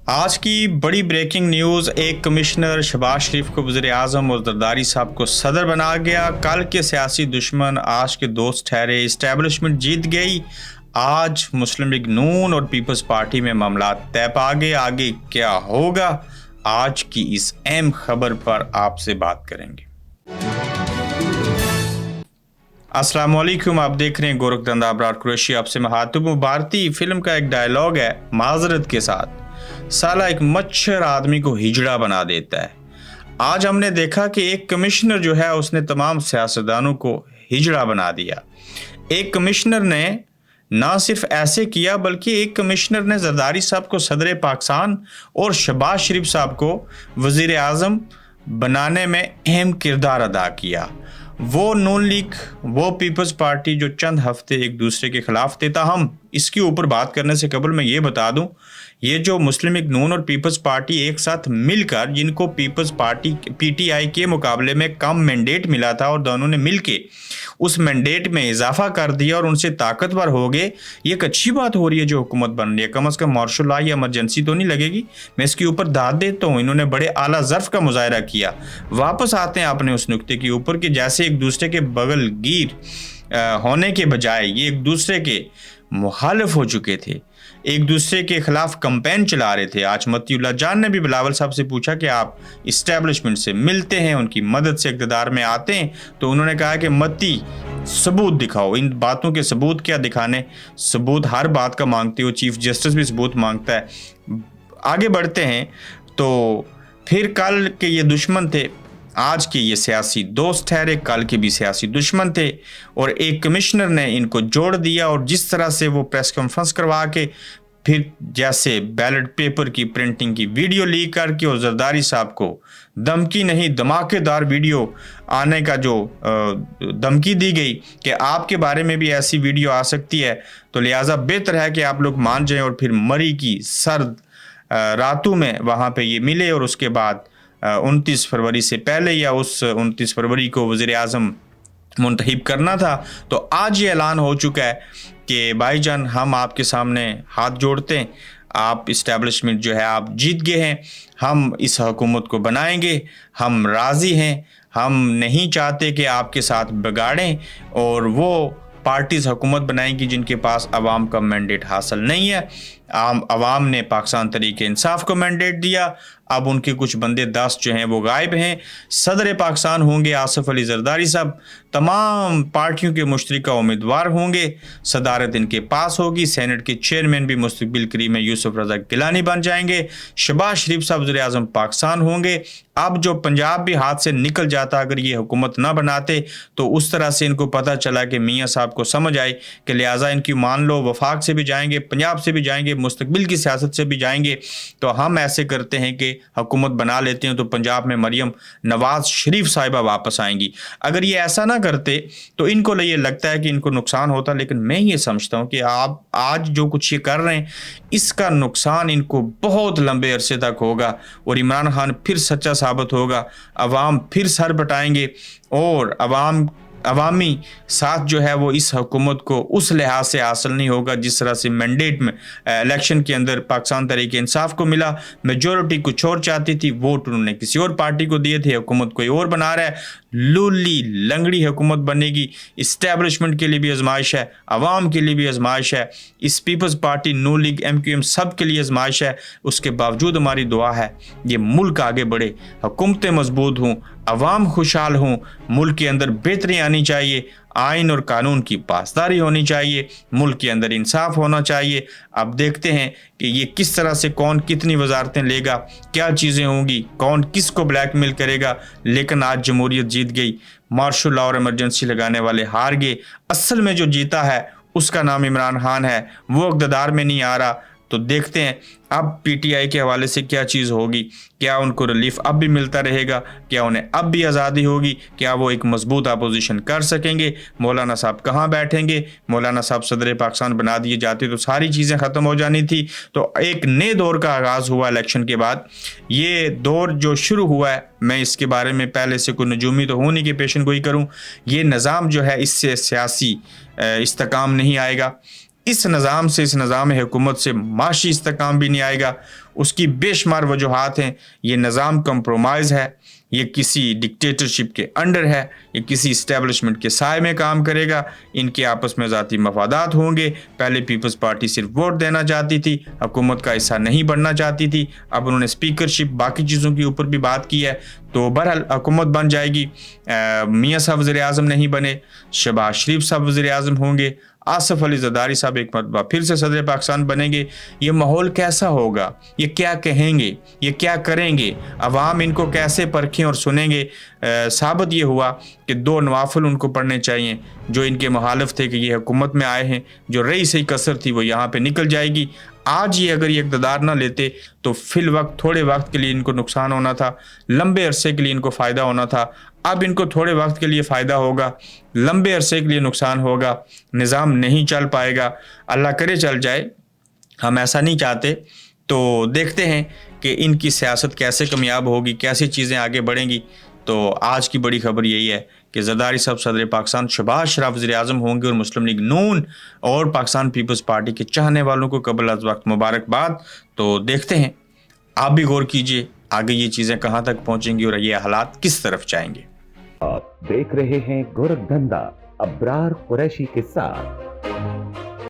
आज की बड़ी ब्रेकिंग न्यूज़, एक कमिश्नर शहबाज शरीफ को वज़ीर आज़म और जरदारी साहब को सदर बना गया। कल के सियासी दुश्मन आज के दोस्त ठहरे। इस्टेब्लिशमेंट जीत गई। आज मुस्लिम लीग नून और पीपल्स पार्टी में मामला तय पा गए। आगे क्या होगा, आज की इस अहम खबर पर आपसे बात करेंगे। अस्सलाम वालेकुम, आप देख रहे हैं गोरखधंधा अबरार कुरैशी। आपसे महातुब भारतीय फिल्म का एक डायलॉग है माजरत के साथ, साला एक मच्छर आदमी को हिजड़ा बना देता है। आज हमने देखा कि एक कमिश्नर जो है उसने तमाम सियासतदानों को हिजड़ा बना दिया। एक कमिश्नर ने ना सिर्फ ऐसे किया बल्कि एक कमिश्नर ने जरदारी साहब को सदर पाकिस्तान और शहबाज शरीफ साहब को वजीर आज़म बनाने में अहम किरदार अदा किया। वो नून लीग, वो पीपल्स पार्टी जो चंद हफ्ते एक दूसरे के खिलाफ थे। ताहम इसके ऊपर बात करने से कबल मैं ये बता दूं, ये जो मुस्लिम लीग नून और पीपल्स पार्टी एक साथ मिलकर, जिनको पीपल्स पार्टी पीटीआई के मुकाबले में कम मैंडेट मिला था और दोनों ने मिलके उस मैंडेट में इजाफा कर दिया और उनसे ताकतवर हो गए, ये एक अच्छी बात हो रही है जो हुकूमत बन रही है। कम अज़ कम मार्शल लॉ या इमरजेंसी तो नहीं लगेगी। मैं इसके ऊपर दाद देता हूँ, इन्होंने बड़े आला ज़र्फ का मुजाहरा किया। वापस आते हैं अपने उस नुक्ते के ऊपर कि जैसे एक दूसरे के बगलगीर होने के बजाय ये एक दूसरे के मुखालिफ हो चुके थे, एक दूसरे के खिलाफ कंपेन चला रहे थे। आज मतीउल्लाह जान ने भी बिलावल साहब से पूछा कि आप इस्टेब्लिशमेंट से मिलते हैं, उनकी मदद से इक़्तिदार में आते हैं, तो उन्होंने कहा कि मती सबूत दिखाओ। इन बातों के सबूत क्या दिखाने, सबूत हर बात का मांगते हो, चीफ जस्टिस भी सबूत मांगता है। आगे बढ़ते हैं तो फिर कल के ये दुश्मन थे, आज के ये सियासी दोस्त ठहरे। कल के भी सियासी दुश्मन थे और एक कमिश्नर ने इनको जोड़ दिया। और जिस तरह से वो प्रेस कॉन्फ्रेंस करवा के फिर जैसे बैलेट पेपर की प्रिंटिंग की वीडियो लीक करके और जरदारी साहब को धमकी नहीं धमाकेदार वीडियो आने का जो धमकी दी गई कि आपके बारे में भी ऐसी वीडियो आ सकती है, तो लिहाजा बेहतर है कि आप लोग मान जाएं। और फिर मरी की सर्द रातों में वहाँ पे ये मिले और उसके बाद 29 फरवरी से पहले या उस 29 फरवरी को वज़ीर आज़म मुंतखब करना था। तो आज ये ऐलान हो चुका है कि भाईजान हम आपके सामने हाथ जोड़ते हैं, आप इस्टेब्लिशमेंट जो है आप जीत गए हैं, हम इस हुकूमत को बनाएंगे, हम राज़ी हैं, हम नहीं चाहते कि आपके साथ बिगाड़ें। और वो पार्टीज़ हुकूमत बनाएंगी जिनके पास अवाम का मैंडेट हासिल नहीं है। अवाम ने पाकिस्तान तहरीक इंसाफ को मैंडेट दिया, अब उनके कुछ बंदे 10 जो हैं वो गायब हैं। सदर पाकिस्तान होंगे आसिफ अली जरदारी साहब, तमाम पार्टियों के मुश्तरका उम्मीदवार होंगे, सदारत इनके पास होगी। सेनेट के चेयरमैन भी मुस्तकबिल करीब में यूसुफ रज़ा गिलानी बन जाएंगे। शहबाज शरीफ साहब वज़ीर आज़म पाकिस्तान होंगे। अब जो पंजाब भी हाथ से निकल जाता अगर ये हुकूमत ना बनाते, तो उस तरह से इनको पता चला कि मियाँ साहब को समझ आए कि लिहाजा इनकी मान लो वफाक से भी जाएंगे, पंजाब से भी जाएंगे, मुस्तकबिल की सियासत से भी जाएंगे, तो हम ऐसे करते हैं कि हुकूमत बना लेते हैं तो पंजाब में मरियम नवाज शरीफ साहिबा वापस आएंगी। अगर ये ऐसा ना करते तो इनको ये लगता है कि इनको नुकसान होता, लेकिन मैं ये समझता हूँ कि आप आज जो कुछ ये कर रहे हैं इसका नुकसान इनको बहुत लंबे अरसे तक होगा और इमरान खान फिर सच्चा साबित होगा, अवाम फिर सर बटाएंगे और अवामी साथ जो है वो इस हुकूमत को उस लिहाज से हासिल नहीं होगा जिस तरह से मैंडेट में इलेक्शन के अंदर पाकिस्तान तहरीक इंसाफ को मिला। मेजॉरिटी कुछ और चाहती थी, वोट उन्होंने किसी और पार्टी को दिए थे, हुकूमत कोई और बना रहा है। लूली लंगड़ी हुकूमत बनेगी। इस्टेब्लिशमेंट के लिए भी आजमाइश है, अवाम के लिए भी आजमाइश है, इस पीपल्स पार्टी, नून लीग, MQM सब के लिए आजमाइश है। उसके बावजूद हमारी दुआ है ये मुल्क आगे बढ़े, हुकूमतें मजबूत हों, अवाम खुशहाल हों, मुल्क के अंदर बेहतरी आनी चाहिए, आइन और कानून की पासदारी होनी चाहिए, मुल्क के अंदर इंसाफ होना चाहिए। अब देखते हैं कि ये किस तरह से कौन कितनी वजारतें लेगा, क्या चीज़ें होंगी, कौन किसको ब्लैकमेल करेगा। लेकिन आज जमहूरियत जीत गई, मार्शल लॉ और इमरजेंसी लगाने वाले हार गए। असल में जो जीता है उसका नाम इमरान खान है, वो इक़्तिदार में नहीं आ रहा। तो देखते हैं अब PTI के हवाले से क्या चीज़ होगी, क्या उनको रिलीफ अब भी मिलता रहेगा, क्या उन्हें अब भी आज़ादी होगी, क्या वो एक मजबूत अपोजिशन कर सकेंगे, मौलाना साहब कहाँ बैठेंगे। मौलाना साहब सदर पाकिस्तान बना दिए जाते तो सारी चीज़ें ख़त्म हो जानी थी। तो एक नए दौर का आगाज़ हुआ इलेक्शन के बाद। ये दौर जो शुरू हुआ है, मैं इसके बारे में पहले से कोई नजूमी तो होने की पेशन गोई करूँ, ये निज़ाम जो है इससे सियासी इस्तेकाम नहीं आएगा। इस निज़ाम से, इस निज़ाम हुकूमत से माशी इस्तेकाम भी नहीं आएगा। उसकी बेशुमार वजूहात हैं। ये निज़ाम कंप्रोमाइज़ है, ये किसी डिक्टेटरशिप के अंडर है, ये किसी इस्टेब्लिशमेंट के साए में काम करेगा। इनके आपस में ज़ाती मफादात होंगे। पहले पीपल्स पार्टी सिर्फ वोट देना चाहती थी, हुकूमत का हिस्सा नहीं बनना चाहती थी। अब उन्होंने स्पीकरशिप, बाकी चीज़ों के ऊपर भी बात की है। तो बहरहाल हुकूमत बन जाएगी। मियाँ साहब वज़ीर आज़म नहीं बने, शहबाज शरीफ साहब वज़ीर आज़म होंगे, आसिफ अली ज़रदारी साहब एक मरतबा फिर से सदर पाकिस्तान बनेंगे। ये माहौल कैसा होगा, ये क्या कहेंगे, ये क्या करेंगे, अवाम इनको कैसे परखें और सुनेंगे। साबित ये हुआ कि 2 नवाफिल उनको पढ़ने चाहिए जो इनके मुखालिफ थे कि ये हुकूमत में आए हैं। जो रही सही कसर थी वो यहाँ पे निकल जाएगी। आज ये अगर ये इक़्तिदार ना लेते तो फिल वक्त थोड़े वक्त के लिए इनको नुकसान होना था, लंबे अरसे के लिए इनको फ़ायदा होना था। अब इनको थोड़े वक्त के लिए फ़ायदा होगा, लंबे अरसे के लिए नुकसान होगा, निज़ाम नहीं चल पाएगा। अल्लाह करे चल जाए, हम ऐसा नहीं चाहते। तो देखते हैं कि इनकी सियासत कैसे कामयाब होगी, कैसी चीज़ें आगे बढ़ेंगी। तो आज की बड़ी खबर यही है कि ज़रदारी साहब सदर पाकिस्तान, शहबाज शरीफ वज़ीर आज़म होंगे और मुस्लिम लीग नून और पाकिस्तान पीपल्स पार्टी के चाहने वालों को कबल अज़ वक्त मुबारकबाद। तो देखते हैं, आप भी गौर कीजिए आगे ये चीज़ें कहाँ तक पहुँचेंगी और ये हालात किस तरफ जाएंगे। आप देख रहे हैं गोरखधंधा अब्रार कुरैशी के साथ।